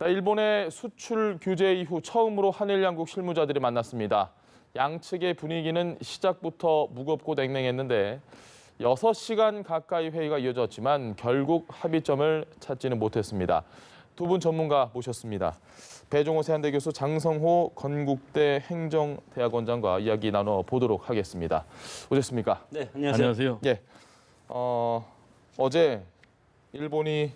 일본의 수출 규제 이후 처음으로 한일 양국 실무자들이 만났습니다. 양측의 분위기는 시작부터 무겁고 냉랭했는데 6시간 가까이 회의가 이어졌지만 결국 합의점을 찾지는 못했습니다. 두 분 전문가 모셨습니다. 배종호 세한대 교수, 장성호 건국대 행정대학원장과 이야기 나눠보도록 하겠습니다. 오셨습니까? 네, 안녕하세요. 안녕하세요. 예, 어제 일본이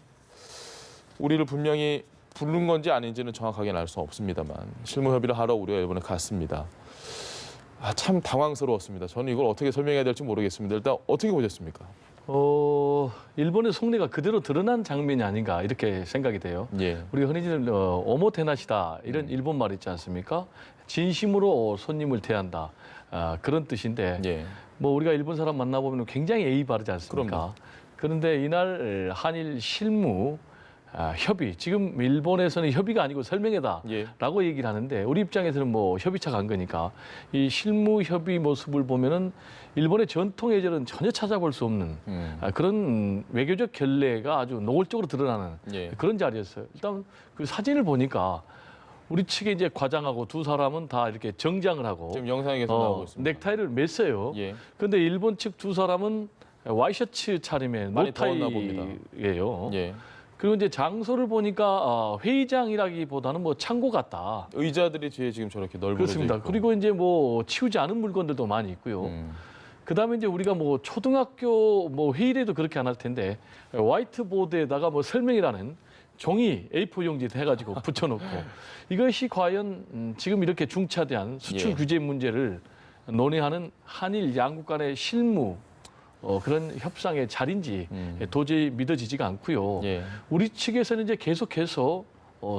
우리를 분명히 부른 건지 아닌지는 정확하게는 알 수 없습니다만 실무협의를 하러 우리가 일본에 갔습니다. 참 당황스러웠습니다. 저는 이걸 어떻게 설명해야 될지 모르겠습니다. 일단 어떻게 보셨습니까? 일본의 속내가 그대로 드러난 장면이 아닌가 이렇게 생각이 돼요. 예. 우리가 흔히 듣는 오모테나시다 이런 일본 말 있지 않습니까? 진심으로 손님을 대한다. 그런 뜻인데 예. 뭐 우리가 일본 사람 만나보면 굉장히 예의 바르지 않습니까? 그럼요. 그런데 이날 한일 실무 협의, 지금 일본에서는 협의가 아니고 설명회다라고 얘기를 하는데 우리 입장에서는 뭐 협의차 간 거니까 이 실무 협의 모습을 보면은 일본의 전통 예절은 전혀 찾아볼 수 없는 그런 외교적 결례가 아주 노골적으로 드러나는 그런 자리였어요. 일단 그 사진을 보니까 우리 측에 이제 과장하고 두 사람은 다 이렇게 정장을 하고 지금 영상에 계속 나오고 있습니다. 넥타이를 맸어요. 그런데 일본 측 두 사람은 와이셔츠 차림에 많이 더웠나 봅니다. 노타이예요. 예. 그리고 이제 장소를 보니까 회의장이라기보다는 뭐 창고 같다. 의자들이 뒤에 지금 저렇게 널브러져 그렇습니다. 있고. 그리고 이제 뭐 치우지 않은 물건들도 많이 있고요. 그다음에 이제 우리가 뭐 초등학교 뭐 회의에도 그렇게 안 할 텐데 화이트보드에다가 뭐 설명이라는 종이 A4 용지 해가지고 붙여놓고 이것이 과연 지금 이렇게 중차대한 수출 규제 문제를 논의하는 한일 양국 간의 실무 그런 협상의 자리인지 도저히 믿어지지가 않고요. 우리 측에서는 이제 계속해서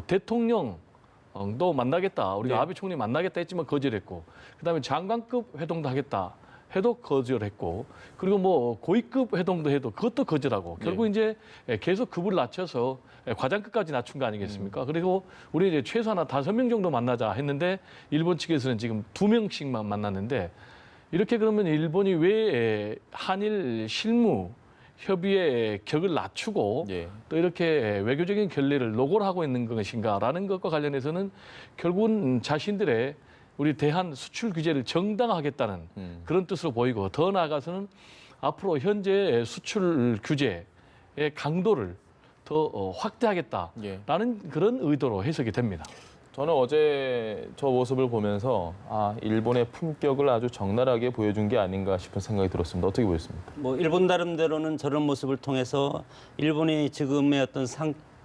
대통령도 만나겠다. 우리가 아베 총리 만나겠다 했지만 거절했고, 그다음에 장관급 회동도 하겠다 해도 거절했고, 그리고 뭐 고위급 회동도 해도 그것도 거절하고, 결국 이제 계속 급을 낮춰서 과장급까지 낮춘 거 아니겠습니까? 그리고 우리 이제 최소한 5명 정도 만나자 했는데 일본 측에서는 지금 2명씩만 만났는데. 이렇게 그러면 일본이 왜 한일 실무 협의의 격을 낮추고 또 이렇게 외교적인 결례를 노골하고 있는 것인가라는 것과 관련해서는 결국은 자신들의 우리 대한 수출 규제를 정당화하겠다는 그런 뜻으로 보이고, 더 나아가서는 앞으로 현재 수출 규제의 강도를 더 확대하겠다라는 그런 의도로 해석이 됩니다. 저는 어제 저 모습을 보면서 일본의 품격을 아주 적나라하게 보여준 게 아닌가 싶은 생각이 들었습니다. 어떻게 보셨습니까? 뭐 일본 나름대로는 저런 모습을 통해서 일본이 지금의 어떤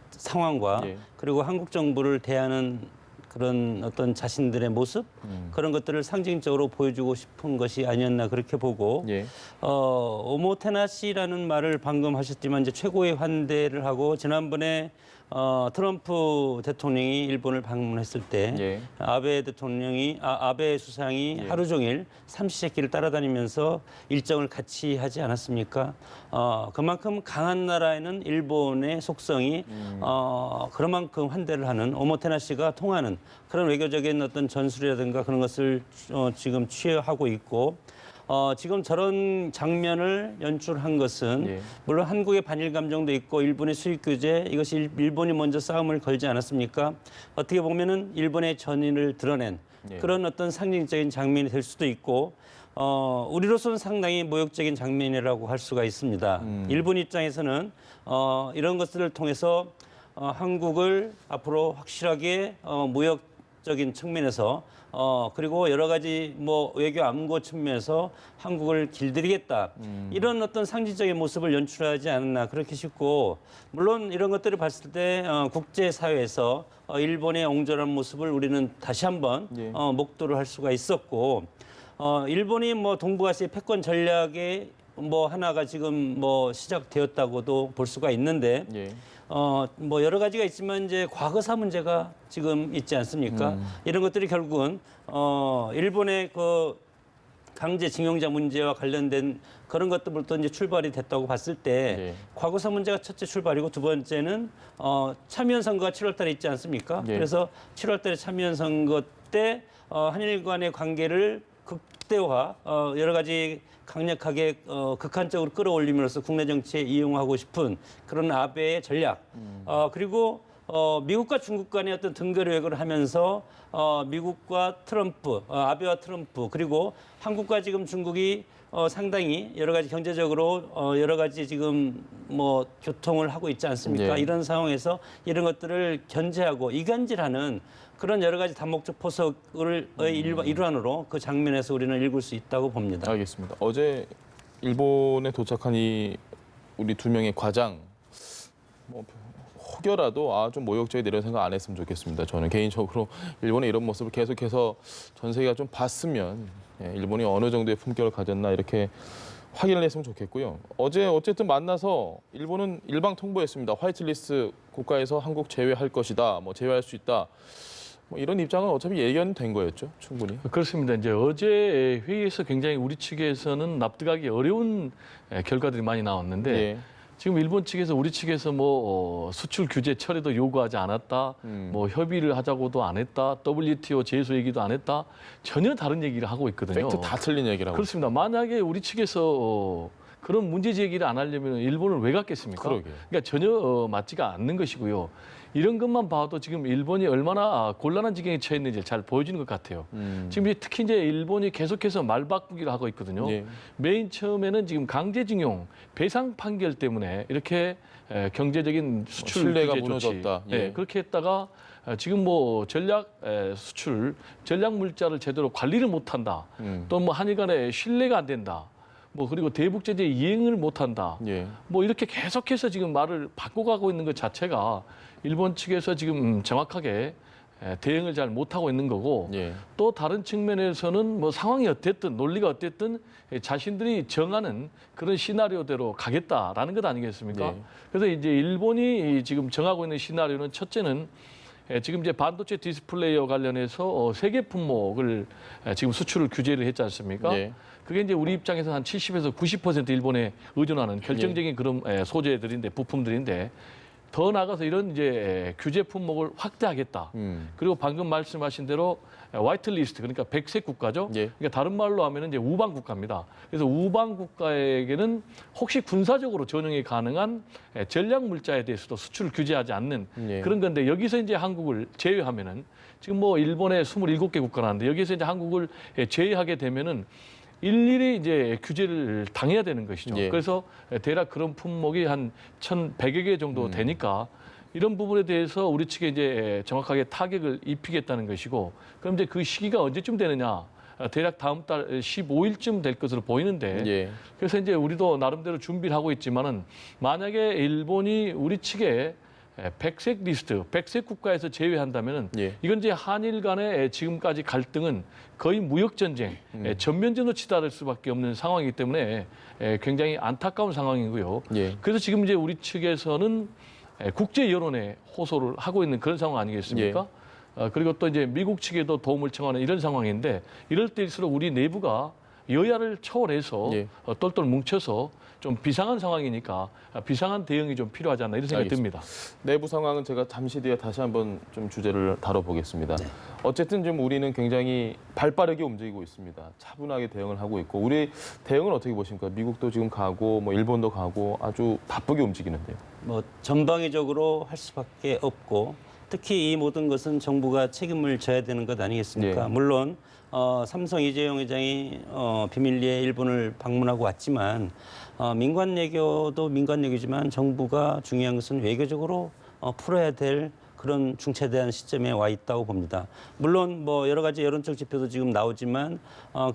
상황과 그리고 한국 정부를 대하는 그런 어떤 자신들의 모습 그런 것들을 상징적으로 보여주고 싶은 것이 아니었나 그렇게 보고 오모테나시라는 말을 방금 하셨지만 이제 최고의 환대를 하고, 지난번에 트럼프 대통령이 일본을 방문했을 때 아베 수상이 하루 종일 삼시세끼를 따라다니면서 일정을 같이 하지 않았습니까? 그만큼 강한 나라에는 일본의 속성이 그만큼 환대를 하는, 오모테나시가 통하는 그런 외교적인 어떤 전술이라든가 그런 것을 지금 취하고 있고, 지금 저런 장면을 연출한 것은 물론 한국의 반일 감정도 있고 일본의 수입 규제, 이것이 일본이 먼저 싸움을 걸지 않았습니까? 어떻게 보면은 일본의 전인을 드러낸 그런 어떤 상징적인 장면이 될 수도 있고, 우리로서는 상당히 모욕적인 장면이라고 할 수가 있습니다. 일본 입장에서는 이런 것들을 통해서 한국을 앞으로 확실하게 무역적인 측면에서 그리고 여러 가지 뭐 외교 안보 측면에서 한국을 길들이겠다, 이런 어떤 상징적인 모습을 연출하지 않았나 그렇게 싶고, 물론 이런 것들을 봤을 때 국제사회에서 일본의 옹졸한 모습을 우리는 다시 한번 목도를 할 수가 있었고, 일본이 뭐 동북아시아 패권 전략의 뭐 하나가 지금 뭐 시작되었다고도 볼 수가 있는데 뭐 여러 가지가 있지만 이제 과거사 문제가 지금 있지 않습니까? 이런 것들이 결국은 일본의 그 강제징용자 문제와 관련된 그런 것들부터 이제 출발이 됐다고 봤을 때 과거사 문제가 첫째 출발이고, 두 번째는 참여연 선거가 7월달에 있지 않습니까? 그래서 7월달에 참여연 선거 때 한일 간의 관계를 극대화, 여러 가지 강력하게 극한적으로 끌어올림으로써 국내 정치에 이용하고 싶은 그런 아베의 전략, 그리고 미국과 중국 간의 어떤 등거래를 하면서 미국과 트럼프, 아베와 트럼프 그리고 한국과 지금 중국이 상당히 여러 가지 경제적으로 여러 가지 지금 뭐 교통을 하고 있지 않습니까? 예. 이런 상황에서 이런 것들을 견제하고 이간질하는 그런 여러 가지 다목적 포석의 일환으로 그 장면에서 우리는 읽을 수 있다고 봅니다. 알겠습니다. 어제 일본에 도착한 이 우리 두 명의 과장 뭐 혹여라도 좀 모욕죄에 이런 생각 안 했으면 좋겠습니다. 저는 개인적으로 일본의 이런 모습을 계속해서 전 세계가 좀 봤으면 일본이 어느 정도의 품격을 가졌나 이렇게 확인을 했으면 좋겠고요. 어제 어쨌든 만나서 일본은 일방 통보했습니다. 화이트리스트 국가에서 한국 제외할 것이다. 뭐 제외할 수 있다. 뭐 이런 입장은 어차피 예견된 거였죠, 충분히. 그렇습니다. 이제 어제 회의에서 굉장히 우리 측에서는 납득하기 어려운 결과들이 많이 나왔는데 예. 지금 일본 측에서 우리 측에서 뭐 수출 규제 철회도 요구하지 않았다, 뭐 협의를 하자고도 안 했다, WTO 제소 얘기도 안 했다, 전혀 다른 얘기를 하고 있거든요. 팩트 다 틀린 얘기라고. 그렇습니다. 만약에 우리 측에서 그런 문제 제기를 안 하려면 일본을 왜 갔겠습니까? 그러게요. 그러니까 전혀 맞지가 않는 것이고요. 이런 것만 봐도 지금 일본이 얼마나 곤란한 지경에 처했는지 잘 보여주는 것 같아요. 지금 특히 이제 일본이 계속해서 말 바꾸기를 하고 있거든요. 예. 맨 처음에는 지금 강제징용 배상 판결 때문에 이렇게 경제적인 수출 신뢰가 규제 조치, 무너졌다. 예. 그렇게 했다가 지금 뭐 수출 전략 물자를 제대로 관리를 못한다. 또 뭐 한일 간에 신뢰가 안 된다. 뭐 그리고 대북 제재 이행을 못한다. 예. 뭐 이렇게 계속해서 지금 말을 바꿔가고 있는 것 자체가 일본 측에서 지금 정확하게 대응을 잘 못하고 있는 거고 예. 또 다른 측면에서는 뭐 상황이 어땠든 논리가 어땠든 자신들이 정하는 그런 시나리오대로 가겠다라는 것 아니겠습니까? 예. 그래서 이제 일본이 지금 정하고 있는 시나리오는 첫째는 지금 이제 반도체 디스플레이와 관련해서 세 개 품목을 지금 수출을 규제를 했지 않습니까? 예. 그게 이제 우리 입장에서 한 70에서 90% 일본에 의존하는 결정적인 그런 소재들인데 부품들인데 더 나아가서 이런 이제 규제 품목을 확대하겠다. 그리고 방금 말씀하신 대로 화이트리스트 그러니까 백색 국가죠. 예. 그러니까 다른 말로 하면은 이제 우방 국가입니다. 그래서 우방 국가에게는 혹시 군사적으로 전용이 가능한 전략 물자에 대해서도 수출을 규제하지 않는 예. 그런 건데 여기서 이제 한국을 제외하면은 지금 뭐 일본에 27개 국가라는데 여기서 이제 한국을 제외하게 되면은 일일이 이제 규제를 당해야 되는 것이죠. 예. 그래서 대략 그런 품목이 한 1,100여 개 정도 되니까 이런 부분에 대해서 우리 측에 이제 정확하게 타격을 입히겠다는 것이고 그럼 이제 그 시기가 언제쯤 되느냐? 대략 다음 달 15일쯤 될 것으로 보이는데 예. 그래서 이제 우리도 나름대로 준비를 하고 있지만은 만약에 일본이 우리 측에 백색 리스트, 백색 국가에서 제외한다면은 예. 이건 이제 한일 간의 지금까지 갈등은 거의 무역 전쟁, 전면전으로 치달을 수밖에 없는 상황이기 때문에 굉장히 안타까운 상황이고요. 예. 그래서 지금 이제 우리 측에서는 국제 여론에 호소를 하고 있는 그런 상황 아니겠습니까? 그리고 또 이제 미국 측에도 도움을 청하는 이런 상황인데 이럴 때일수록 우리 내부가 여야를 초월해서 예. 똘똘 뭉쳐서 좀 비상한 상황이니까 비상한 대응이 좀 필요하지 않나 이런 생각이 알겠습니다. 듭니다. 내부 상황은 제가 잠시 뒤에 다시 한번 좀 주제를 다뤄보겠습니다. 네. 어쨌든 좀 우리는 굉장히 발빠르게 움직이고 있습니다. 차분하게 대응을 하고 있고 우리 대응은 어떻게 보십니까? 미국도 지금 가고 뭐 일본도 가고 아주 바쁘게 움직이는데요. 뭐 전방위적으로 할 수밖에 없고 특히 이 모든 것은 정부가 책임을 져야 되는 것 아니겠습니까? 예. 물론 삼성 이재용 회장이 비밀리에 일본을 방문하고 왔지만 민관 외교도 민관 외교지만 정부가 중요한 것은 외교적으로 풀어야 될 그런 중차대한 시점에 와 있다고 봅니다. 물론 뭐 여러 가지 여론적 지표도 지금 나오지만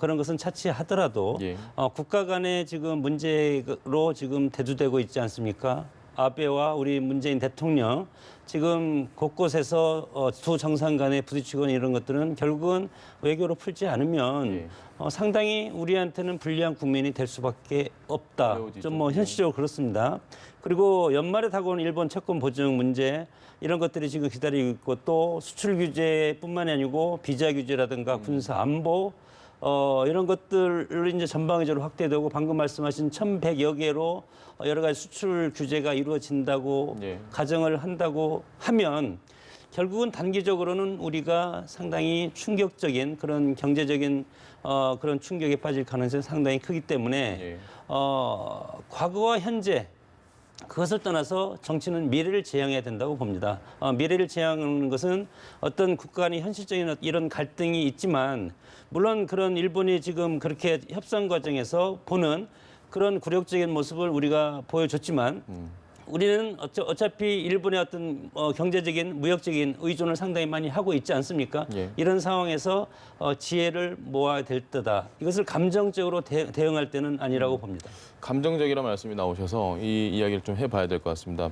그런 것은 차치하더라도 예. 국가 간의 지금 문제로 지금 대두되고 있지 않습니까? 아베와 우리 문재인 대통령 지금 곳곳에서 두 정상 간에 부딪히고 이런 것들은 결국은 외교로 풀지 않으면 예. 상당히 우리한테는 불리한 국면이 될 수밖에 없다. 어려워지죠. 좀 뭐 현실적으로 그렇습니다. 그리고 연말에 다가오는 일본 채권 보증 문제 이런 것들이 지금 기다리고 있고 또 수출 규제뿐만이 아니고 비자 규제라든가 군사 안보 이런 것들을 이제 전방위적으로 확대되고 방금 말씀하신 1,100여 개로 여러 가지 수출 규제가 이루어진다고 예. 가정을 한다고 하면 결국은 단기적으로는 우리가 상당히 충격적인 그런 경제적인 그런 충격에 빠질 가능성이 상당히 크기 때문에 예. 과거와 현재 그것을 떠나서 정치는 미래를 지향해야 된다고 봅니다. 미래를 지향하는 것은 어떤 국가 간의 현실적인 이런 갈등이 있지만 물론 그런 일본이 지금 그렇게 협상 과정에서 보는 그런 굴욕적인 모습을 우리가 보여줬지만 우리는 어차피 일본의 어떤 경제적인 무역적인 의존을 상당히 많이 하고 있지 않습니까? 예. 이런 상황에서 지혜를 모아야 될 때다. 이것을 감정적으로 대응할 때는 아니라고 봅니다. 감정적이라는 말씀이 나오셔서 이 이야기를 좀 해봐야 될 것 같습니다.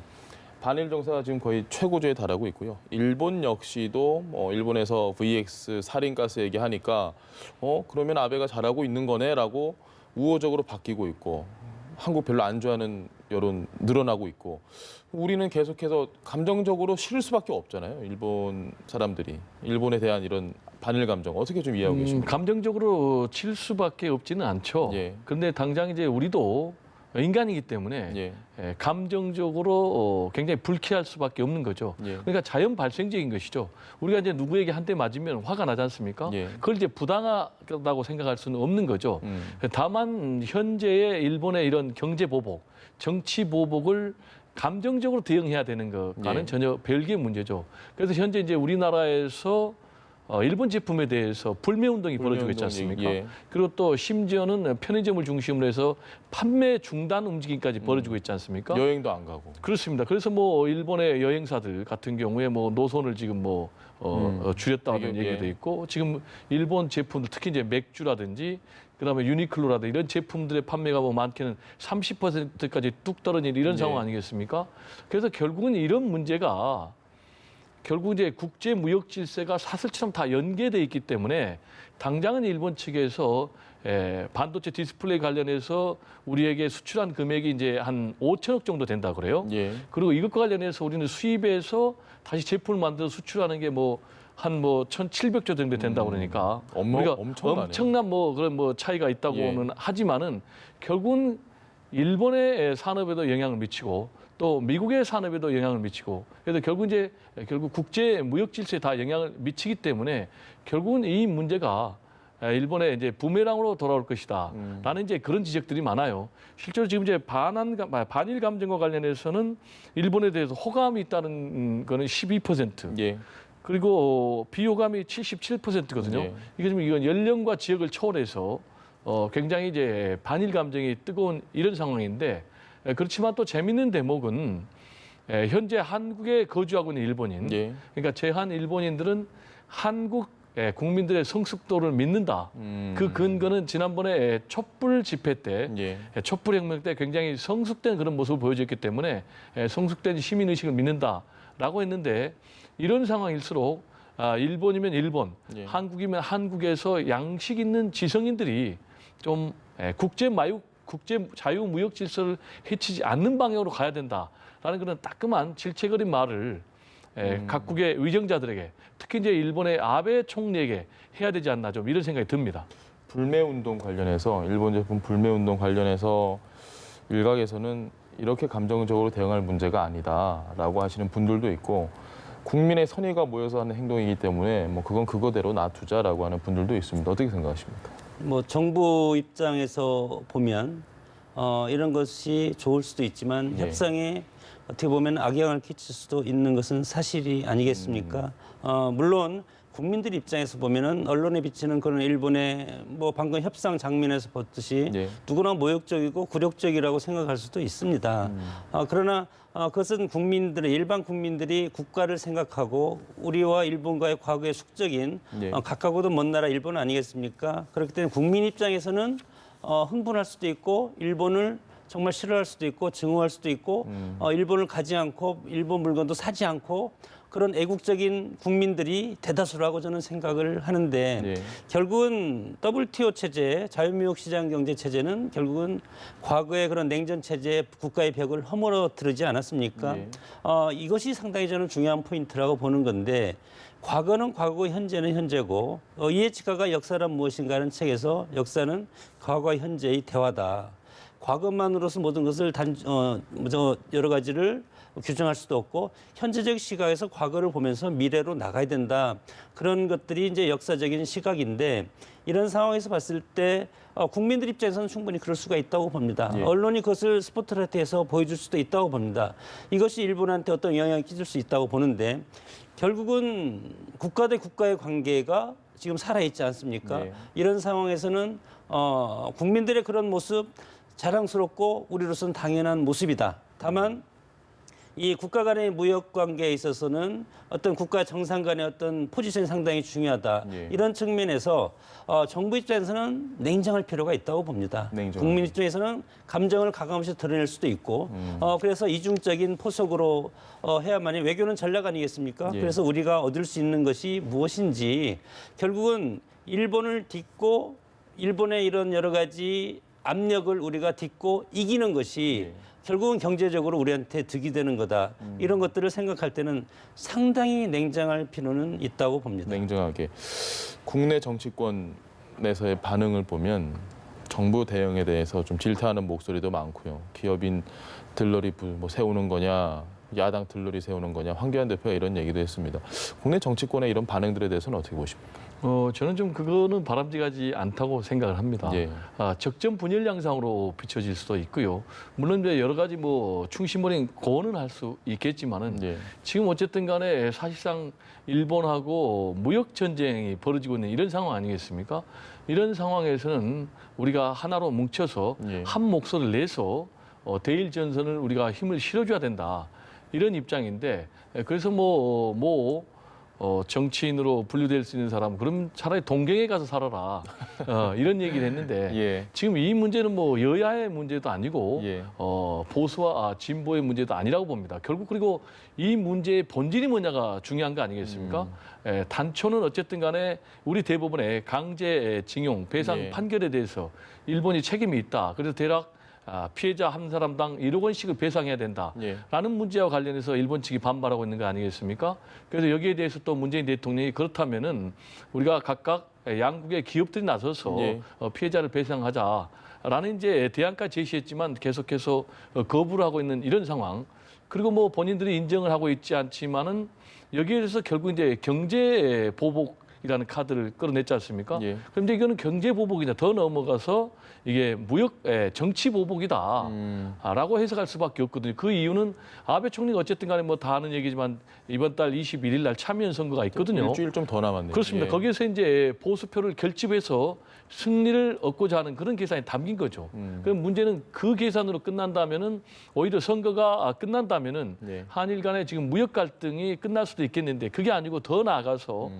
반일 정세가 지금 거의 최고조에 달하고 있고요. 일본 역시도 일본에서 VX 살인가스 얘기하니까 그러면 아베가 잘하고 있는 거네라고 우호적으로 바뀌고 있고 한국 별로 안 좋아하는 여론 늘어나고 있고 우리는 계속해서 감정적으로 싫을 수밖에 없잖아요. 일본 사람들이 일본에 대한 이런 반일 감정 어떻게 좀 이해하고 계십니까? 감정적으로 칠 수밖에 없지는 않죠. 예. 그런데 당장 이제 우리도 인간이기 때문에 예. 감정적으로 굉장히 불쾌할 수밖에 없는 거죠. 예. 그러니까 자연 발생적인 것이죠. 우리가 이제 누구에게 한 대 맞으면 화가 나지 않습니까? 예. 그걸 이제 부당하다고 생각할 수는 없는 거죠. 다만 현재의 일본의 이런 경제 보복, 정치 보복을 감정적으로 대응해야 되는 것과는 예. 전혀 별개의 문제죠. 그래서 현재 이제 우리나라에서 일본 제품에 대해서 불매 운동이 벌어지고 있지 않습니까? 예. 그리고 또 심지어는 편의점을 중심으로 해서 판매 중단 움직임까지 벌어지고 있지 않습니까? 여행도 안 가고. 그렇습니다. 그래서 뭐 일본의 여행사들 같은 경우에 뭐 노선을 지금 뭐 줄였다는 예. 얘기도 있고 지금 일본 제품들 특히 이제 맥주라든지 그다음에 유니클로라든지 이런 제품들의 판매가 뭐 많게는 30%까지 뚝 떨어진 이런 상황 아니겠습니까? 그래서 결국은 이런 문제가 결국 이제 국제 무역 질서가 사슬처럼 다 연계돼 있기 때문에 당장은 일본 측에서 반도체 디스플레이 관련해서 우리에게 수출한 금액이 이제 한 5천억 정도 된다 그래요. 예. 그리고 이것과 관련해서 우리는 수입해서 다시 제품을 만들어 수출하는 게 뭐 한 뭐 1,700조 정도 된다 그러니까 우리가 엄청나네요. 엄청난 뭐 그런 뭐 차이가 있다고는 하지만은 결국은 일본의 산업에도 영향을 미치고 또 미국의 산업에도 영향을 미치고 그래서 결국 국제 무역 질서에 다 영향을 미치기 때문에 결국은 이 문제가 일본의 이제 부메랑으로 돌아올 것이다라는 이제 그런 지적들이 많아요. 실제로 지금 이제 반일 감정과 관련해서는 일본에 대해서 호감이 있다는 거는 12%. 예. 그리고 비호감이 77%거든요. 예. 이게 지금 이건 연령과 지역을 초월해서 굉장히 이제 반일 감정이 뜨거운 이런 상황인데 그렇지만 또 재밌는 대목은 현재 한국에 거주하고 있는 일본인, 예. 그러니까 제한 일본인들은 한국 국민들의 성숙도를 믿는다. 그 근거는 지난번에 촛불 집회 때, 촛불 혁명 때 굉장히 성숙된 그런 모습을 보여줬기 때문에 성숙된 시민 의식을 믿는다라고 했는데 이런 상황일수록 일본이면 일본, 한국이면 한국에서 양식 있는 지성인들이 좀 국제 자유무역 질서를 해치지 않는 방향으로 가야 된다라는 그런 따끔한 질책어린 말을 각국의 위정자들에게 특히 이제 일본의 아베 총리에게 해야 되지 않나 좀 이런 생각이 듭니다. 불매운동 관련해서 일본 제품 불매운동 관련해서 일각에서는 이렇게 감정적으로 대응할 문제가 아니다라고 하시는 분들도 있고 국민의 선의가 모여서 하는 행동이기 때문에 뭐 그건 그거대로 놔두자라고 하는 분들도 있습니다. 어떻게 생각하십니까? 뭐 정부 입장에서 보면 이런 것이 좋을 수도 있지만 협상에 어떻게 보면 악영향을 끼칠 수도 있는 것은 사실이 아니겠습니까? 물론 국민들 입장에서 보면은 언론에 비치는 그런 일본의 뭐 방금 협상 장면에서 봤듯이 누구나 모욕적이고 굴욕적이라고 생각할 수도 있습니다. 그러나 그것은 일반 국민들이 국가를 생각하고 우리와 일본과의 과거의 숙적인 가까고도 먼 나라 일본 아니겠습니까? 그렇기 때문에 국민 입장에서는 흥분할 수도 있고 일본을 정말 싫어할 수도 있고 증오할 수도 있고 일본을 가지 않고 일본 물건도 사지 않고 그런 애국적인 국민들이 대다수라고 저는 생각을 하는데 결국은 WTO 체제, 자유무역시장 경제 체제는 결국은 과거의 그런 냉전 체제 국가의 벽을 허물어뜨리지 않았습니까? 이것이 상당히 저는 중요한 포인트라고 보는 건데 과거는 과거고 현재는 현재고 이에치카가 역사란 무엇인가 하는 책에서 역사는 과거와 현재의 대화다. 과거만으로서 모든 것을 여러 가지를 규정할 수도 없고 현재적 시각에서 과거를 보면서 미래로 나가야 된다. 그런 것들이 이제 역사적인 시각인데 이런 상황에서 봤을 때 국민들 입장에서는 충분히 그럴 수가 있다고 봅니다. 예. 언론이 그것을 스포트라이트에서 보여줄 수도 있다고 봅니다. 이것이 일본한테 어떤 영향을 끼칠 수 있다고 보는데 결국은 국가 대 국가의 관계가 지금 살아있지 않습니까? 네. 이런 상황에서는 국민들의 그런 모습 자랑스럽고 우리로서는 당연한 모습이다. 다만 이 국가 간의 무역 관계에 있어서는 어떤 국가 정상 간의 어떤 포지션이 상당히 중요하다. 예. 이런 측면에서 정부 입장에서는 냉정할 필요가 있다고 봅니다. 냉정하게. 국민 입장에서는 감정을 가감없이 드러낼 수도 있고 그래서 이중적인 포석으로 해야만이 외교는 전략 아니겠습니까? 예. 그래서 우리가 얻을 수 있는 것이 무엇인지 결국은 일본을 딛고 일본의 이런 여러 가지 압력을 우리가 딛고 이기는 것이 예. 결국은 경제적으로 우리한테 득이 되는 거다. 이런 것들을 생각할 때는 상당히 냉정할 필요는 있다고 봅니다. 냉정하게. 국내 정치권에서의 반응을 보면 정부 대응에 대해서 좀 질타하는 목소리도 많고요. 기업인 들러리 뭐 세우는 거냐, 야당 들러리 세우는 거냐, 황교안 대표가 이런 얘기도 했습니다. 국내 정치권의 이런 반응들에 대해서는 어떻게 보십니까? 저는 좀 그거는 바람직하지 않다고 생각을 합니다. 예. 적정 분열 양상으로 비춰질 수도 있고요. 물론 이제 여러 가지 뭐 충심어린 고언은 할 수 있겠지만은 예. 지금 어쨌든 간에 사실상 일본하고 무역 전쟁이 벌어지고 있는 이런 상황 아니겠습니까? 이런 상황에서는 우리가 하나로 뭉쳐서 예. 한 목소리를 내서 대일 전선을 우리가 힘을 실어줘야 된다. 이런 입장인데 그래서 정치인으로 분류될 수 있는 사람 그럼 차라리 동경에 가서 살아라 이런 얘기를 했는데 예. 지금 이 문제는 뭐 여야의 문제도 아니고 예. 보수와 진보의 문제도 아니라고 봅니다. 결국 그리고 이 문제의 본질이 뭐냐가 중요한 거 아니겠습니까? 단초는 어쨌든 간에 우리 대법원의 강제징용 배상 예. 판결에 대해서 일본이 책임이 있다. 그래서 대략 피해자 한 사람당 1억 원씩을 배상해야 된다라는 예. 문제와 관련해서 일본 측이 반발하고 있는 거 아니겠습니까? 그래서 여기에 대해서 또 문재인 대통령이 그렇다면은 우리가 각각 양국의 기업들이 나서서 예. 피해자를 배상하자라는 이제 대안까지 제시했지만 계속해서 거부를 하고 있는 이런 상황. 그리고 뭐 본인들이 인정을 하고 있지 않지만은 여기에 대해서 결국 이제 경제 보복이라는 카드를 끌어냈지 않습니까? 예. 그런데 이거는 경제 보복이냐 더 넘어가서 이게 무역 정치 보복이다. 라고 해석할 수밖에 없거든요. 그 이유는 아베 총리가 어쨌든 간에 뭐 다 하는 얘기지만 이번 달 21일 날 참여연 선거가 있거든요. 일주일 좀 더 남았네요. 그렇습니다. 예. 거기에서 이제 보수표를 결집해서 승리를 얻고자 하는 그런 계산이 담긴 거죠. 그럼 문제는 그 계산으로 끝난다면은 오히려 선거가 끝난다면은 예. 한일 간에 지금 무역 갈등이 끝날 수도 있겠는데 그게 아니고 더 나아가서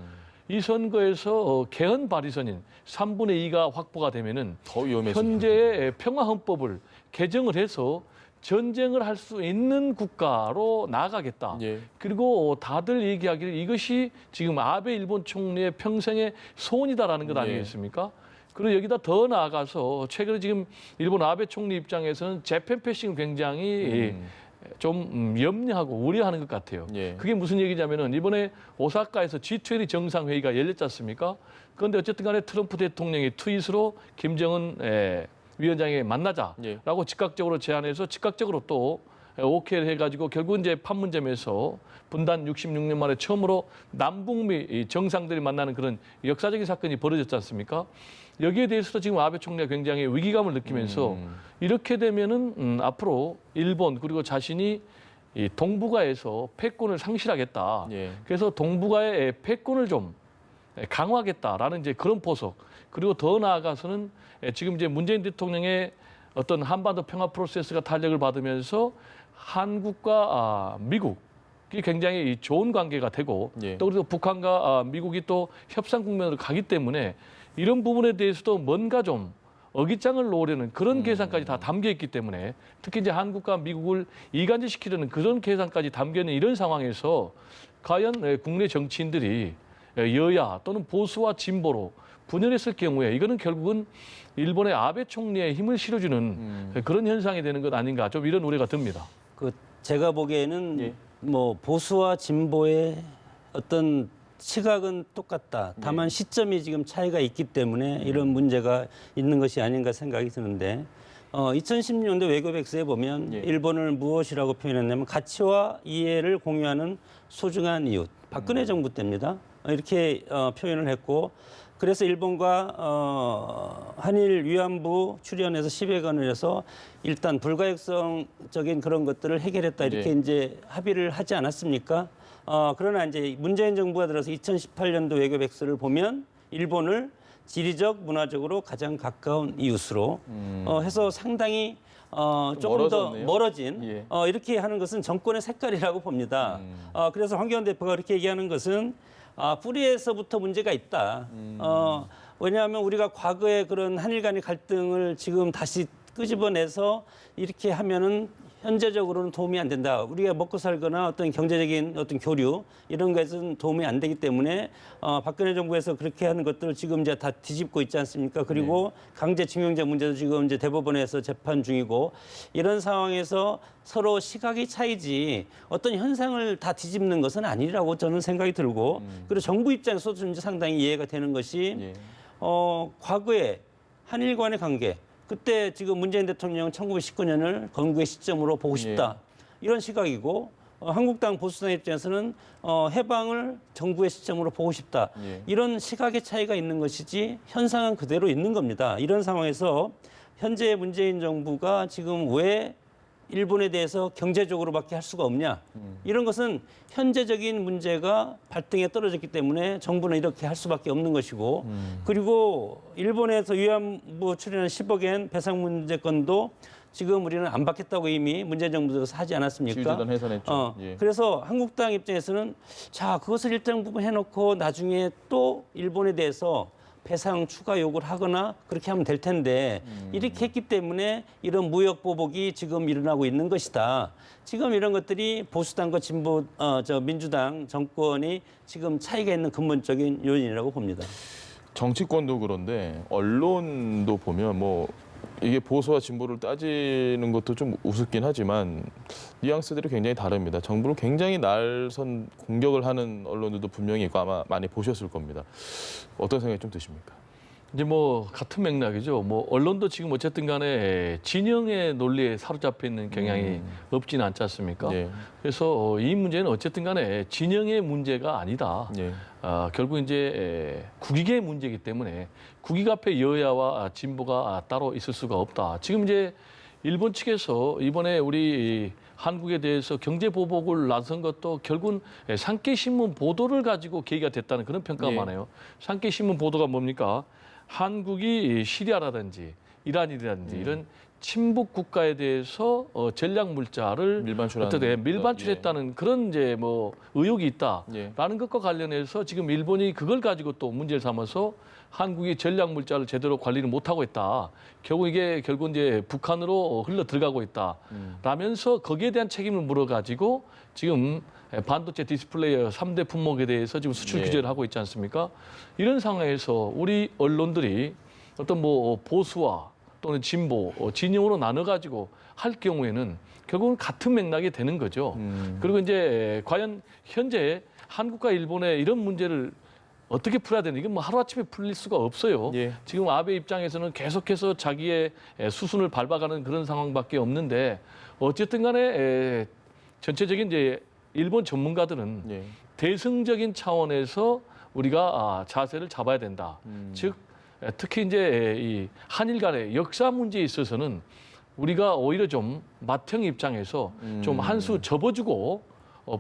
이 선거에서 개헌 발의선인 3분의 2가 확보가 되면은 더 위험해지죠. 현재의 평화헌법을 개정을 해서 전쟁을 할 수 있는 국가로 나아가겠다. 예. 그리고 다들 얘기하기를 이것이 지금 아베 일본 총리의 평생의 소원이다라는 것 예. 아니겠습니까? 그리고 여기다 더 나아가서 최근에 지금 일본 아베 총리 입장에서는 재팬 패싱을 굉장히 좀 염려하고 우려하는 것 같아요. 예. 그게 무슨 얘기냐면은 이번에 오사카에서 G20 정상회의가 열렸지 않습니까? 그런데 어쨌든 간에 트럼프 대통령이 트윗으로 김정은 위원장에게 만나자라고 즉각적으로 제안해서 즉각적으로 또 오케이를 해가지고 결국 이제 판문점에서 분단 66년 만에 처음으로 남북미 정상들이 만나는 그런 역사적인 사건이 벌어졌지 않습니까? 여기에 대해서도 지금 아베 총리가 굉장히 위기감을 느끼면서 이렇게 되면은 앞으로 일본 그리고 자신이 이 동북아에서 패권을 상실하겠다. 예. 그래서 동북아의 패권을 좀 강화하겠다라는 이제 그런 포석. 그리고 더 나아가서는 지금 이제 문재인 대통령의 어떤 한반도 평화 프로세스가 탄력을 받으면서 한국과 미국이 굉장히 좋은 관계가 되고 예. 또 그리고 북한과 미국이 또 협상 국면으로 가기 때문에 이런 부분에 대해서도 뭔가 좀 어깃장을 놓으려는 그런 계산까지 다 담겨 있기 때문에 특히 이제 한국과 미국을 이간질시키려는 그런 계산까지 담겨 있는 이런 상황에서 과연 국내 정치인들이 여야 또는 보수와 진보로 분열했을 경우에 이거는 결국은 일본의 아베 총리의 힘을 실어주는 그런 현상이 되는 것 아닌가 좀 이런 우려가 듭니다. 제가 보기에는 예. 뭐 보수와 진보의 어떤 시각은 똑같다. 다만 시점이 지금 차이가 있기 때문에 이런 문제가 있는 것이 아닌가 생각이 드는데 2016년도 외교백서에 보면 예. 일본을 무엇이라고 표현했냐면 가치와 이해를 공유하는 소중한 이웃. 박근혜 정부 때입니다. 이렇게 표현을 했고 그래서 일본과 한일 위안부 출연해서 10여 건을 해서 일단 불가역성적인 그런 것들을 해결했다 이렇게 예. 이제 합의를 하지 않았습니까? 그러나 이제 문재인 정부가 들어서 2018년도 외교백서를 보면 일본을 지리적, 문화적으로 가장 가까운 이웃으로 해서 상당히 조금 더 멀어졌네요. 멀어진 예. 이렇게 하는 것은 정권의 색깔이라고 봅니다. 그래서 황교안 대표가 그렇게 얘기하는 것은 뿌리에서부터 문제가 있다. 왜냐하면 우리가 과거에 그런 한일 간의 갈등을 지금 다시 끄집어내서 이렇게 하면은 현재적으로는 도움이 안 된다. 우리가 먹고 살거나 어떤 경제적인 어떤 교류 이런 것은 도움이 안 되기 때문에 박근혜 정부에서 그렇게 하는 것들을 지금 이제 다 뒤집고 있지 않습니까? 그리고 강제징용죄 문제도 지금 이제 대법원에서 재판 중이고 이런 상황에서 서로 시각이 차이지 어떤 현상을 다 뒤집는 것은 아니라고 저는 생각이 들고 그리고 정부 입장에서도 이제 상당히 이해가 되는 것이 예. 과거에 한일 간의 관계 그때 지금 문재인 대통령은 1919년을 건국의 시점으로 보고 싶다. 이런 시각이고 한국당 보수당 입장에서는 해방을 정부의 시점으로 보고 싶다. 예. 이런 시각의 차이가 있는 것이지 현상은 그대로 있는 겁니다. 이런 상황에서 현재 문재인 정부가 지금 왜 일본에 대해서 경제적으로밖에 할 수가 없냐. 이런 것은 현재적인 문제가 발등에 떨어졌기 때문에 정부는 이렇게 할 수밖에 없는 것이고 그리고 일본에서 위안부 출연한 10억엔 배상 문제건도 지금 우리는 안 받겠다고 이미 문재인 정부 들어서 하지 않았습니까? 지휘재단 해산했죠. 예. 그래서 한국당 입장에서는 자 그것을 일정 부분 해놓고 나중에 또 일본에 대해서 배상 추가 요구를 하거나 그렇게 하면 될 텐데 이렇게 했기 때문에 이런 무역 보복이 지금 일어나고 있는 것이다. 지금 이런 것들이 보수당과 진보 민주당 정권이 지금 차이가 있는 근본적인 요인이라고 봅니다. 정치권도 그런데 언론도 보면 뭐 이게 보수와 진보를 따지는 것도 좀 우습긴 하지만 뉘앙스들이 굉장히 다릅니다. 정부를 굉장히 날선 공격을 하는 언론들도 분명히 있고 아마 많이 보셨을 겁니다. 어떤 생각이 좀 드십니까? 이제 뭐 같은 맥락이죠. 뭐 언론도 지금 어쨌든 간에 진영의 논리에 사로잡혀 있는 경향이 없지는 않지 않습니까? 예. 그래서 이 문제는 어쨌든 간에 진영의 문제가 아니다. 예. 결국 이제 국익의 문제이기 때문에 국익 앞에 여야와 진보가 따로 있을 수가 없다. 지금 이제 일본 측에서 이번에 우리 한국에 대해서 경제 보복을 나선 것도 결국은 산케이 신문 보도를 가지고 계기가 됐다는 그런 평가가 예. 많아요. 산케이 신문 보도가 뭡니까? 한국이 시리아라든지 이란이라든지 이런 친북 국가에 대해서 전략 물자를 밀반출했다는 그런 이제 뭐 의혹이 있다라는 것과 관련해서 지금 일본이 그걸 가지고 또 문제를 삼아서 한국이 전략 물자를 제대로 관리를 못하고 있다. 결국 이게 결국 이제 북한으로 흘러 들어가고 있다라면서 거기에 대한 책임을 물어가지고 지금 반도체 디스플레이어 3대 품목에 대해서 지금 수출 규제를 하고 있지 않습니까? 이런 상황에서 우리 언론들이 어떤 뭐 보수와 또는 진보, 진영으로 나눠가지고 할 경우에는 결국은 같은 맥락이 되는 거죠. 그리고 이제 과연 현재 한국과 일본의 이런 문제를 어떻게 풀어야 되는 이건 뭐 하루아침에 풀릴 수가 없어요. 예. 지금 아베 입장에서는 계속해서 자기의 수순을 밟아가는 그런 상황밖에 없는데 어쨌든 간에 전체적인 이제 일본 전문가들은 예. 대승적인 차원에서 우리가 자세를 잡아야 된다. 즉 특히 이제 이 한일 간의 역사 문제에 있어서는 우리가 오히려 좀 맏형 입장에서 좀 한 수 접어주고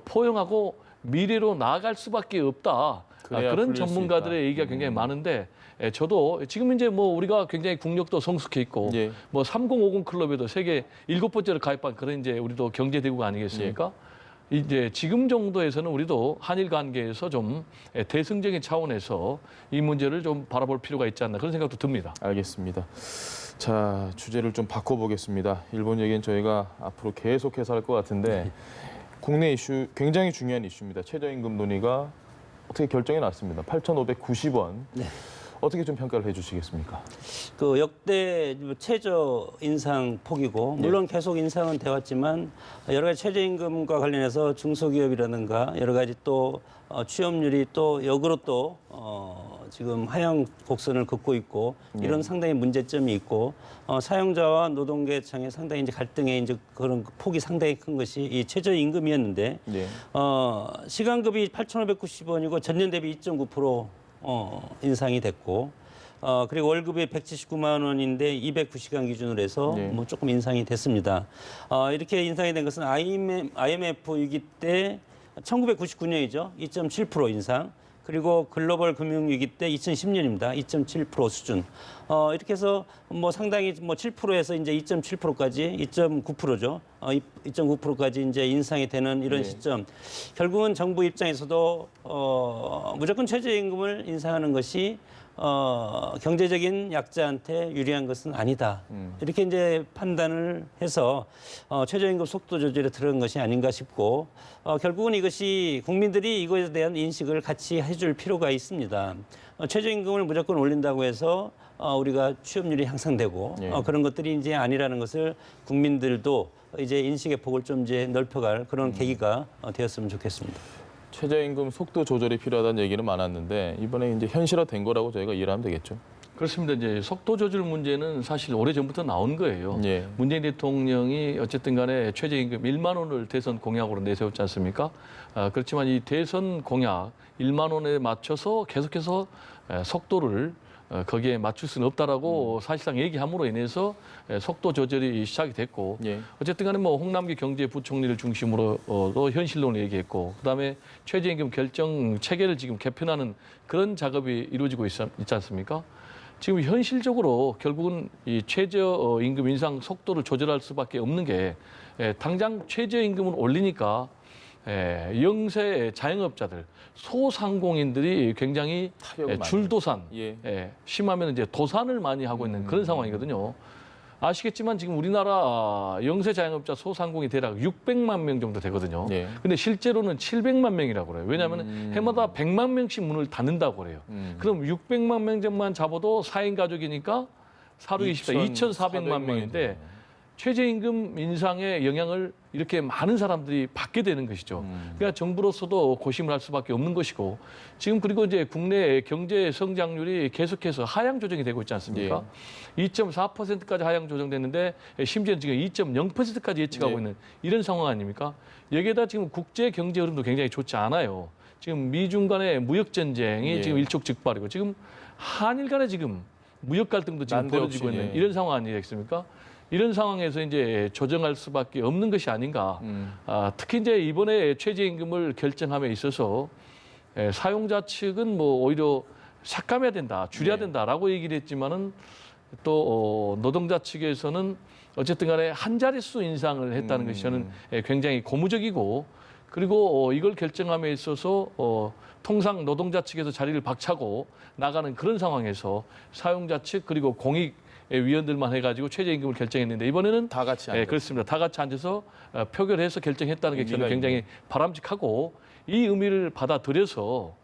포용하고 미래로 나아갈 수밖에 없다. 그런 전문가들의 얘기가 굉장히 많은데 저도 지금 이제 뭐 우리가 굉장히 국력도 성숙해 있고 예. 뭐 3050 클럽에도 세계 7번째로 가입한 그런 이제 우리도 경제 대국 아니겠습니까? 이제 지금 정도에서는 우리도 한일 관계에서 좀 대승적인 차원에서 이 문제를 좀 바라볼 필요가 있지 않나 그런 생각도 듭니다. 알겠습니다. 자, 주제를 좀 바꿔보겠습니다. 일본 얘기는 저희가 앞으로 계속해서 할 것 같은데 국내 이슈 굉장히 중요한 이슈입니다. 최저임금 논의가 어떻게 결정이 났습니다. 8,590원. 네. 어떻게 좀 평가를 해주시겠습니까? 그 역대 최저 인상 폭이고 물론 계속 인상은 되었지만 여러 가지 최저임금과 관련해서 중소기업이라든가 여러 가지 또 취업률이 또 역으로 또 지금 하향 곡선을 긋고 있고 이런 상당히 문제점이 있고 사용자와 노동계층의 상당히 이제 갈등의 이제 그런 폭이 상당히 큰 것이 이 최저임금이었는데 예. 시간급이 8,590원이고 전년 대비 2.9% 인상이 됐고 그리고 월급이 179만 원인데 209시간 기준으로 해서 네. 뭐 조금 인상이 됐습니다. 이렇게 인상이 된 것은 IMF 위기 때 1999년이죠. 2.7% 인상. 그리고 글로벌 금융위기 때 2010년입니다. 2.7% 수준. 이렇게 해서 뭐 상당히 뭐 7%에서 이제 2.7%까지 2.9%죠. 2.9%까지 이제 인상이 되는 이런 네. 시점. 결국은 정부 입장에서도 무조건 최저임금을 인상하는 것이 경제적인 약자한테 유리한 것은 아니다. 이렇게 이제 판단을 해서 최저임금 속도 조절에 들어간 것이 아닌가 싶고 결국은 이것이 국민들이 이것에 대한 인식을 같이 해줄 필요가 있습니다. 최저임금을 무조건 올린다고 해서 우리가 취업률이 향상되고 예. 그런 것들이 이제 아니라는 것을 국민들도 이제 인식의 폭을 좀 이제 넓혀갈 그런 계기가 되었으면 좋겠습니다. 최저임금 속도 조절이 필요하다는 얘기는 많았는데 이번에 이제 현실화된 거라고 저희가 이해를 하면 되겠죠. 그렇습니다. 이제 속도 조절 문제는 사실 오래전부터 나온 거예요. 예. 문재인 대통령이 어쨌든 간에 최저임금 1만 원을 대선 공약으로 내세웠지 않습니까? 그렇지만 이 대선 공약 1만 원에 맞춰서 계속해서 속도를 거기에 맞출 수는 없다라고 사실상 얘기함으로 인해서 속도 조절이 시작이 됐고 예. 어쨌든 간에 뭐 홍남기 경제부총리를 중심으로도 현실론을 얘기했고 그다음에 최저임금 결정 체계를 지금 개편하는 그런 작업이 이루어지고 있지 않습니까? 지금 현실적으로 결국은 이 최저임금 인상 속도를 조절할 수밖에 없는 게 당장 최저임금을 올리니까 영세 자영업자들, 소상공인들이 굉장히 타격을 많이 줄도산, 예. 심하면 이제 도산을 많이 하고 있는 그런 상황이거든요. 아시겠지만 지금 우리나라 영세 자영업자 소상공인 대략 600만 명 정도 되거든요. 예. 근데 실제로는 700만 명이라고 그래요. 왜냐하면 해마다 100만 명씩 문을 닫는다고 그래요. 그럼 600만 명만 잡아도 4인 가족이니까 하루 24, 2,400만 명인데 최저임금 인상의 영향을 이렇게 많은 사람들이 받게 되는 것이죠. 그러니까 정부로서도 고심을 할 수밖에 없는 것이고 지금 그리고 이제 국내 경제 성장률이 계속해서 하향 조정이 되고 있지 않습니까? 2.4%까지 하향 조정됐는데 심지어 지금 2.0%까지 예측하고 예. 있는 이런 상황 아닙니까? 여기에다 지금 국제 경제 흐름도 굉장히 좋지 않아요. 지금 미중 간의 무역 전쟁이 예. 지금 일촉즉발이고 지금 한일 간에 지금 무역 갈등도 지금 벌어지고 난데없이, 있는 예. 이런 상황 아니겠습니까? 이런 상황에서 이제 조정할 수밖에 없는 것이 아닌가. 특히 이제 이번에 최저임금을 결정함에 있어서 사용자 측은 뭐 오히려 삭감해야 된다, 줄여야 된다라고 얘기를 했지만은 또 노동자 측에서는 어쨌든 간에 한 자릿수 인상을 했다는 것이 저는 굉장히 고무적이고 그리고 이걸 결정함에 있어서 통상 노동자 측에서 자리를 박차고 나가는 그런 상황에서 사용자 측 그리고 공익 위원들만 해가지고 최저임금을 결정했는데 이번에는 다 같이 앉아서. 그렇습니다. 다 같이 앉아서 표결해서 결정했다는 게 저는 굉장히 바람직하고 이 의미를 받아들여서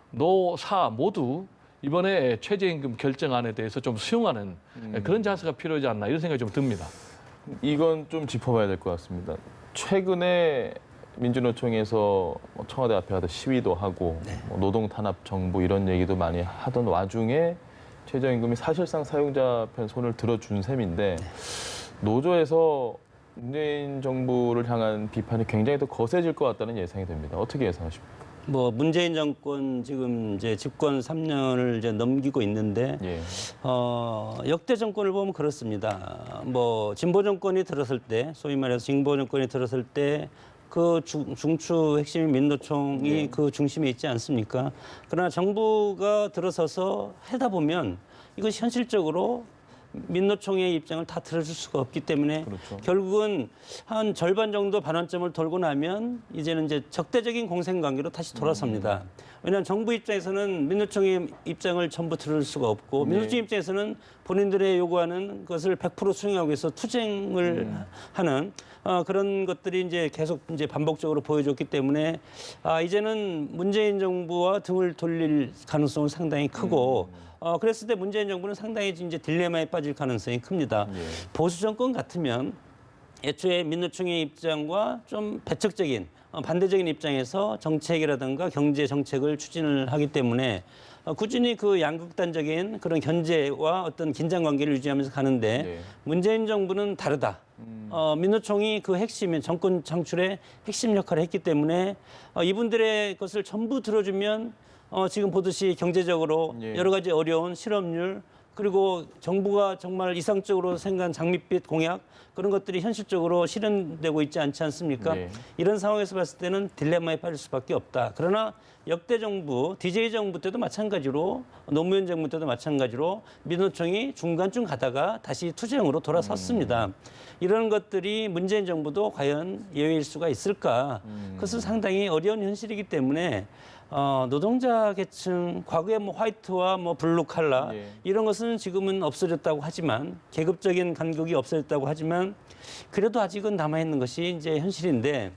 노사 모두 이번에 최저임금 결정안에 대해서 좀 수용하는 그런 자세가 필요하지 않나 이런 생각이 좀 듭니다. 이건 좀 짚어봐야 될 것 같습니다. 최근에 민주노총에서 청와대 앞에 가서 시위도 하고 뭐 노동 탄압 정부 이런 얘기도 많이 하던 와중에 최저임금이 사실상 사용자 편 손을 들어준 셈인데 노조에서 문재인 정부를 향한 비판이 굉장히 더 거세질 것 같다는 예상이 됩니다. 어떻게 예상하십니까? 뭐 문재인 정권 지금 이제 집권 3년을 이제 넘기고 있는데 예. 역대 정권을 보면 그렇습니다. 뭐 진보 정권이 들었을 때 소위 말해서 진보 정권이 들었을 때 그 중추 핵심인 민노총이 그 중심에 있지 않습니까? 그러나 정부가 들어서서 하다 보면 이것이 현실적으로 민노총의 입장을 다 들어줄 수가 없기 때문에 그렇죠. 결국은 한 절반 정도 반환점을 돌고 나면 이제는 이제 적대적인 공생관계로 다시 돌아섭니다. 왜냐하면 정부 입장에서는 민노총의 입장을 전부 들을 수가 없고 민노총 입장에서는 본인들의 요구하는 것을 100% 수행하기 위해서 투쟁을 하는 그런 것들이 이제 계속 이제 반복적으로 보여줬기 때문에 이제는 문재인 정부와 등을 돌릴 가능성은 상당히 크고 그랬을 때 문재인 정부는 상당히 이제 딜레마에 빠질 가능성이 큽니다. 보수 정권 같으면 애초에 민노총의 입장과 좀 배척적인 반대적인 입장에서 정책이라든가 경제 정책을 추진을 하기 때문에 꾸준히 그 양극단적인 그런 견제와 어떤 긴장 관계를 유지하면서 가는데 네. 문재인 정부는 다르다. 민노총이 그 핵심, 정권 창출의 핵심 역할을 했기 때문에 이분들의 것을 전부 들어주면 지금 보듯이 경제적으로 예. 여러 가지 어려운 실업률 그리고 정부가 정말 이상적으로 생각한 장밋빛 공약 그런 것들이 현실적으로 실현되고 있지 않지 않습니까? 네. 이런 상황에서 봤을 때는 딜레마에 빠질 수밖에 없다. 그러나 역대 정부, DJ 정부 때도 마찬가지로 노무현 정부 때도 마찬가지로 민노총이 중간쯤 가다가 다시 투쟁으로 돌아섰습니다. 이런 것들이 문재인 정부도 과연 예외일 수가 있을까? 그것은 상당히 어려운 현실이기 때문에 노동자 계층, 과거에 뭐 화이트와 뭐 블루 칼라 예. 이런 것은 지금은 없어졌다고 하지만 계급적인 간격이 없어졌다고 하지만 그래도 아직은 남아있는 것이 이제 현실인데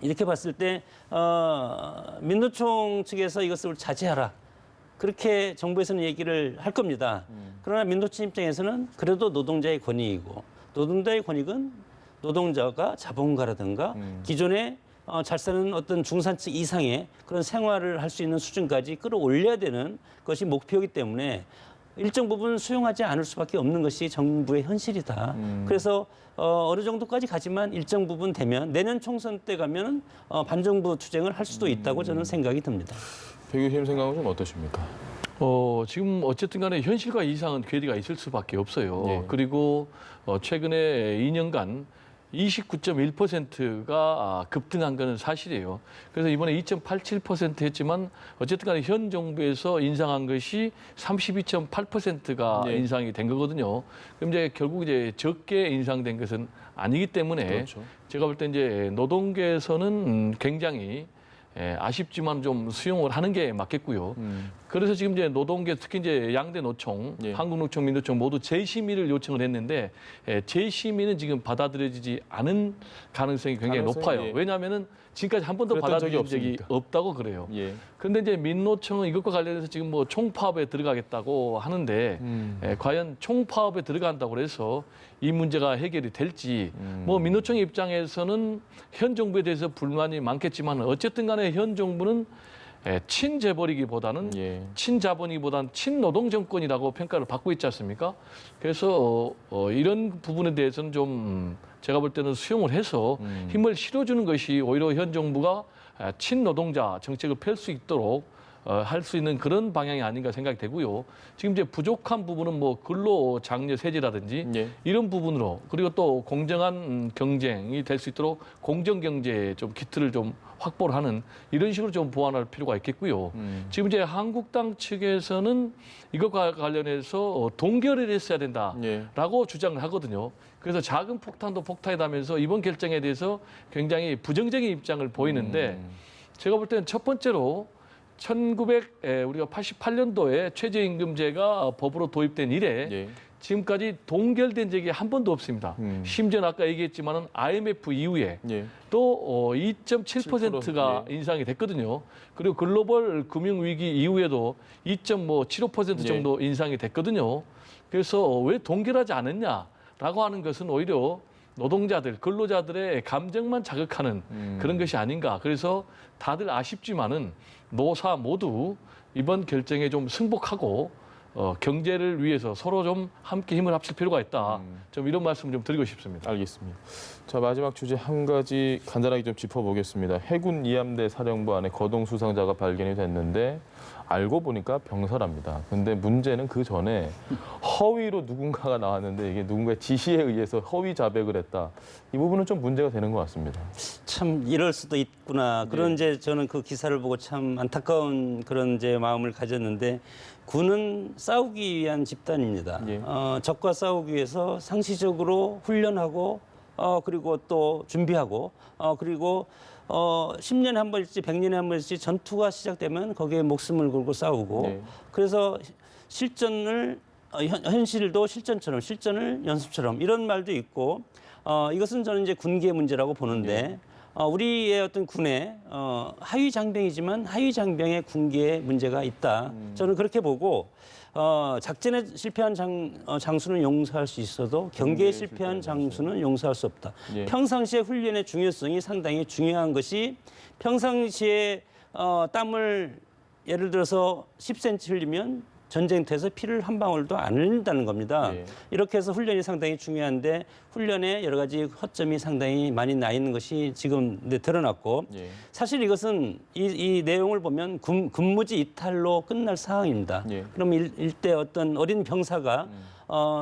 이렇게 봤을 때 민노총 측에서 이것을 자제하라. 그렇게 정부에서는 얘기를 할 겁니다. 그러나 민노총 입장에서는 그래도 노동자의 권익이고 노동자의 권익은 노동자가 자본가라든가 기존에 잘 사는 어떤 중산층 이상의 그런 생활을 할 수 있는 수준까지 끌어올려야 되는 것이 목표이기 때문에 일정 부분 수용하지 않을 수밖에 없는 것이 정부의 현실이다. 그래서 어느 정도까지 가지만 일정 부분 되면 내년 총선 때 가면 반정부 투쟁을 할 수도 있다고 저는 생각이 듭니다. 배 교수님 생각은 좀 어떠십니까? 지금 어쨌든 간에 현실과 이상은 괴리가 있을 수밖에 없어요. 예. 그리고 최근에 2년간 29.1%가 급등한 것은 사실이에요. 그래서 이번에 2.87% 했지만 어쨌든 간에 현 정부에서 인상한 것이 32.8%가 네. 인상이 된 거거든요. 그럼 이제 결국 이제 적게 인상된 것은 아니기 때문에 그렇죠. 제가 볼 때 이제 노동계에서는 굉장히 아쉽지만 좀 수용을 하는 게 맞겠고요. 그래서 지금 이제 노동계 특히 이제 양대 노총, 예. 한국노총, 민노총 모두 재심의를 요청을 했는데 재심의는 지금 받아들여지지 않은 가능성이 굉장히 가능성이, 높아요. 예. 왜냐하면은 지금까지 한 번도 그랬던 적이 받아들인 적이 없으니까. 없다고 그래요. 예. 그런데 이제 민노총은 이것과 관련해서 지금 뭐 총파업에 들어가겠다고 하는데 과연 총파업에 들어간다고 해서 이 문제가 해결이 될지 뭐 민노총 입장에서는 현 정부에 대해서 불만이 많겠지만 어쨌든 간에 현 정부는 친재벌이기보다는 예. 친자본이보다는 친노동 정권이라고 평가를 받고 있지 않습니까? 그래서 이런 부분에 대해서는 좀 제가 볼 때는 수용을 해서 힘을 실어주는 것이 오히려 현 정부가 친노동자 정책을 펼 수 있도록 할 수 있는 그런 방향이 아닌가 생각이 되고요. 지금 이제 부족한 부분은 뭐 근로 장려 세제라든지 예. 이런 부분으로 그리고 또 공정한 경쟁이 될 수 있도록 공정 경제 좀 기틀을 좀 확보를 하는 이런 식으로 좀 보완할 필요가 있겠고요. 지금 이제 한국당 측에서는 이것과 관련해서 동결을 했어야 된다라고 주장을 하거든요. 그래서 작은 폭탄도 폭탄이 나면서 이번 결정에 대해서 굉장히 부정적인 입장을 보이는데 제가 볼 때는 첫 번째로 우리가 88년도에 최저임금제가 법으로 도입된 이래 예. 지금까지 동결된 적이 한 번도 없습니다. 심지어는 아까 얘기했지만은 IMF 이후에 예. 또 2.7%가 예. 인상이 됐거든요. 그리고 글로벌 금융위기 이후에도 2.75% 정도 인상이 됐거든요. 그래서 왜 동결하지 않았냐라고 하는 것은 오히려 노동자들, 근로자들의 감정만 자극하는 그런 것이 아닌가. 그래서 다들 아쉽지만은 노사 모두 이번 결정에 좀 승복하고 경제를 위해서 서로 좀 함께 힘을 합칠 필요가 있다. 좀 이런 말씀 좀 드리고 싶습니다. 알겠습니다. 자, 마지막 주제 한 가지 간단하게 좀 짚어보겠습니다. 해군 이함대 사령부 안에 거동 수상자가 발견이 됐는데 알고 보니까 병사랍니다. 근데 문제는 그 전에 허위로 누군가가 나왔는데 이게 누군가의 지시에 의해서 허위 자백을 했다. 이 부분은 좀 문제가 되는 것 같습니다. 참 이럴 수도 있구나. 그런 이제 저는 그 기사를 보고 참 안타까운 그런 이제 마음을 가졌는데 군은 싸우기 위한 집단입니다. 예. 적과 싸우기 위해서 상시적으로 훈련하고 그리고 또 준비하고 그리고 10년에 한 번씩 100년에 한 번씩 전투가 시작되면 거기에 목숨을 걸고 싸우고 네. 그래서 실전을 현실도 실전을 연습처럼 이런 말도 있고 이것은 저는 이제 군기의 문제라고 보는데 우리의 어떤 군의 하위 장병이지만 하위 장병의 군기에 문제가 있다. 저는 그렇게 보고 작전에 실패한 장수는 용서할 수 있어도 경계에 실패한 장수는 용서할 수 없다. 예. 평상시에 훈련의 중요성이 상당히 중요한 것이 평상시에 땀을 예를 들어서 10cm 흘리면 전쟁터에서 피를 한 방울도 안 흘린다는 겁니다. 예. 이렇게 해서 훈련이 상당히 중요한데 훈련에 여러 가지 허점이 상당히 많이 나 있는 것이 지금 드러났고 예. 사실 이것은 이 내용을 보면 근무지 이탈로 끝날 상황입니다. 예. 그럼 일대 어떤 어린 병사가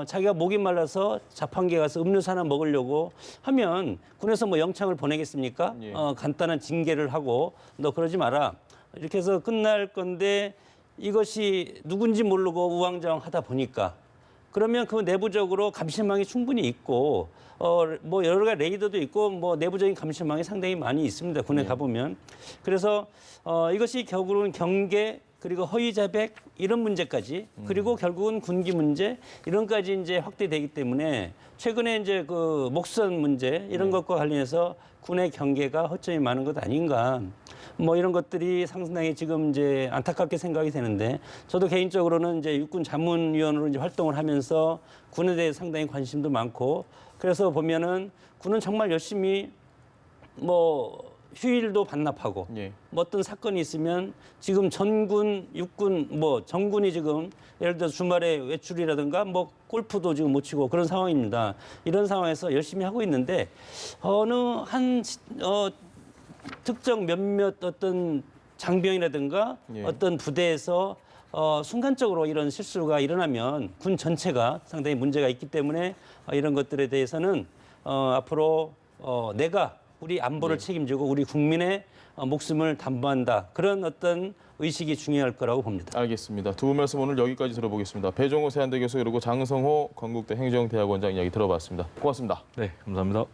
자기가 목이 말라서 자판기에 가서 음료수 하나 먹으려고 하면 군에서 뭐 영창을 보내겠습니까? 예. 간단한 징계를 하고 너 그러지 마라. 이렇게 해서 끝날 건데 이것이 누군지 모르고 우왕좌왕하다 보니까 그러면 그 내부적으로 감시망이 충분히 있고 뭐 여러 가지 레이더도 있고 뭐 내부적인 감시망이 상당히 많이 있습니다. 군에 가보면. 그래서 이것이 결국은 경계 그리고 허위 자백 이런 문제까지 그리고 결국은 군기 문제 이런까지 이제 확대되기 때문에 최근에 이제 그 목선 문제 이런 것과 관련해서 군의 경계가 허점이 많은 것 아닌가. 뭐 이런 것들이 상당히 지금 이제 안타깝게 생각이 되는데 저도 개인적으로는 이제 육군 자문위원으로 이제 활동을 하면서 군에 대해 상당히 관심도 많고 그래서 보면은 군은 정말 열심히 뭐 휴일도 반납하고 예. 뭐 어떤 사건이 있으면 지금 전군, 육군, 뭐 정군이 지금 예를 들어서 주말에 외출이라든가 뭐 골프도 지금 못 치고 그런 상황입니다. 이런 상황에서 열심히 하고 있는데 어느 한 특정 몇몇 어떤 장병이라든가 예. 어떤 부대에서 순간적으로 이런 실수가 일어나면 군 전체가 상당히 문제가 있기 때문에 이런 것들에 대해서는 앞으로 내가 우리 안보를 책임지고 우리 국민의 목숨을 담보한다. 그런 어떤 의식이 중요할 거라고 봅니다. 알겠습니다. 두 분 말씀 오늘 여기까지 들어보겠습니다. 배종호 세한대 교수 그리고 장성호 건국대 행정대학원장 이야기 들어봤습니다. 고맙습니다. 네, 감사합니다.